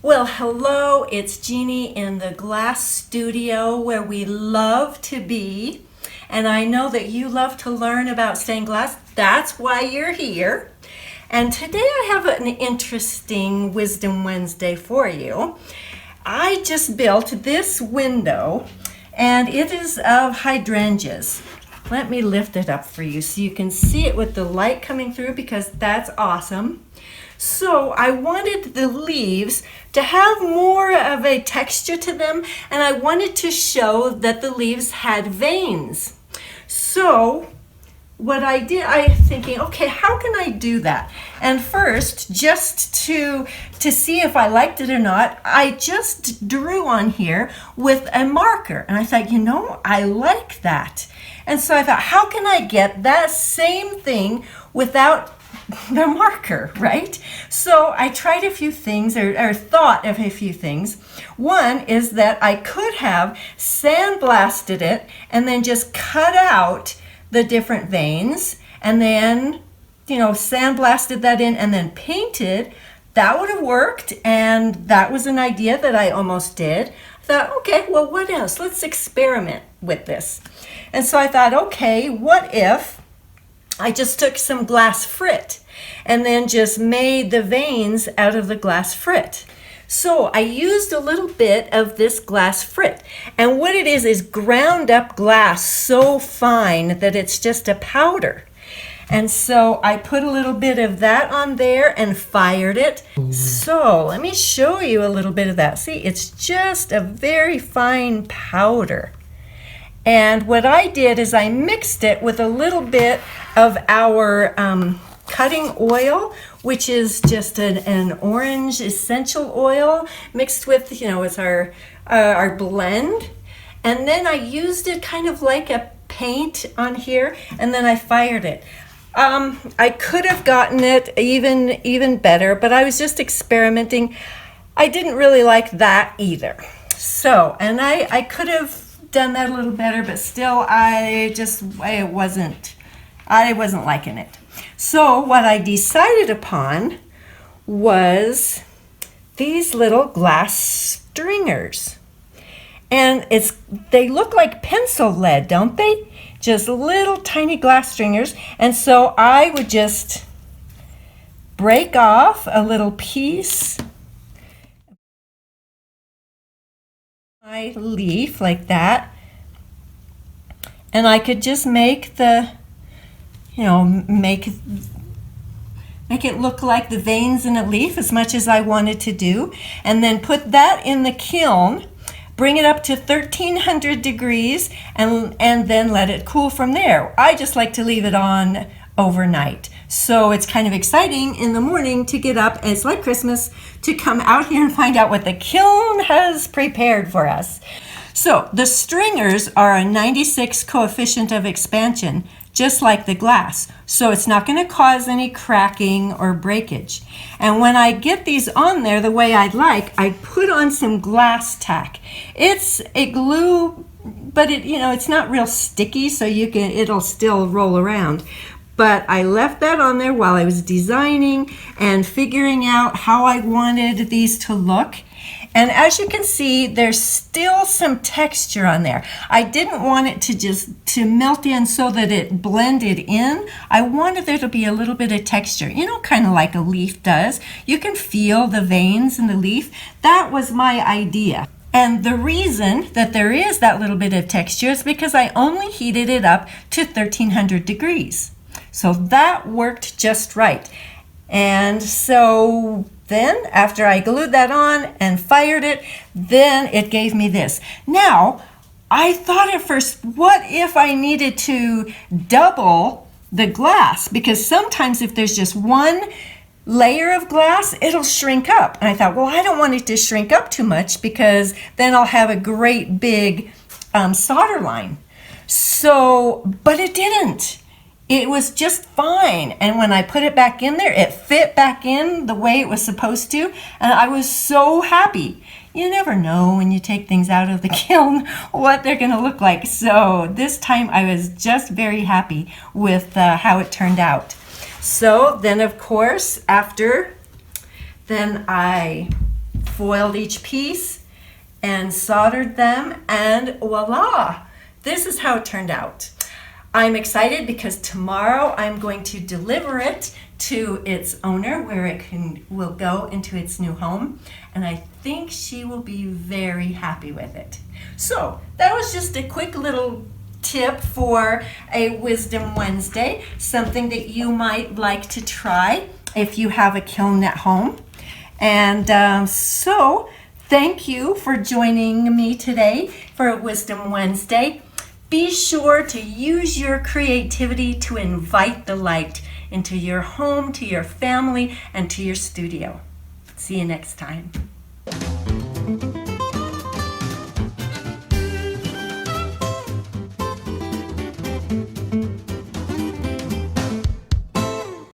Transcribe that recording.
Well, hello, it's Jeannie in the glass studio where we love to be. And I know that you love to learn about stained glass. That's why you're here. And today I have an interesting Wisdom Wednesday for you. I just built this window and it is of hydrangeas. Let me lift it up for you so you can see it with the light coming through because that's awesome. So I wanted the leaves to have more of a texture to them, and I wanted to show that the leaves had veins. So what I did, I'm thinking, okay, how can I do that? And first, just to see if I liked it or not, I just drew on here with a marker. And I thought, I like that. And so I thought, how can I get that same thing without the marker, right? So I tried a few things or thought of a few things. One is that I could have sandblasted it and then just cut out the different veins and then, sandblasted that in and then painted. That would have worked, and that was an idea that I almost did. I thought, okay, well, what else? Let's experiment with this. And so I thought, okay, what if I just took some glass frit and then just made the veins out of the glass frit. So I used a little bit of this glass frit, and what it is ground up glass so fine that it's just a powder. And so I put a little bit of that on there and fired it. So let me show you a little bit of that. See, it's just a very fine powder. And what I did is I mixed it with a little bit of our cutting oil, which is just an orange essential oil mixed with, it's our blend. And then I used it kind of like a paint on here, and then I fired it. I could have gotten it even better, but I was just experimenting. I didn't really like that either. So, and I could have done that a little better, but still I wasn't liking it. So what I decided upon was these little glass stringers. And they look like pencil lead, don't they? Just little tiny glass stringers. And so I would just break off a little piece my leaf like that, and I could just make make it look like the veins in a leaf as much as I wanted to do, and then put that in the kiln, bring it up to 1300 degrees, and then let it cool from there. I just like to leave it on overnight. So it's kind of exciting in the morning to get up, and it's like Christmas, to come out here and find out what the kiln has prepared for us. So the stringers are a 96 coefficient of expansion, just like the glass. So it's not going to cause any cracking or breakage. And when I get these on there the way I'd like, I put on some glass tack. It's a glue, but it's not real sticky, so it'll still roll around. But I left that on there while I was designing and figuring out how I wanted these to look. And as you can see, there's still some texture on there. I didn't want it to melt in so that it blended in. I wanted there to be a little bit of texture, kind of like a leaf does. You can feel the veins in the leaf. That was my idea. And the reason that there is that little bit of texture is because I only heated it up to 1300 degrees. So that worked just right. And so then after I glued that on and fired it, then it gave me this. Now, I thought at first, what if I needed to double the glass? Because sometimes if there's just one layer of glass, it'll shrink up. And I thought, well, I don't want it to shrink up too much because then I'll have a great big solder line. So, but it didn't. It was just fine, and when I put it back in there, it fit back in the way it was supposed to, and I was so happy. You never know when you take things out of the kiln what they're going to look like. So this time I was just very happy with how it turned out. So then, of course, then I foiled each piece and soldered them, and voila, this is how it turned out. I'm excited because tomorrow I'm going to deliver it to its owner where it will go into its new home, and I think she will be very happy with it. So that was just a quick little tip for a Wisdom Wednesday, something that you might like to try if you have a kiln at home. And so thank you for joining me today for Wisdom Wednesday. Be sure to use your creativity to invite the light into your home, to your family, and to your studio. See you next time.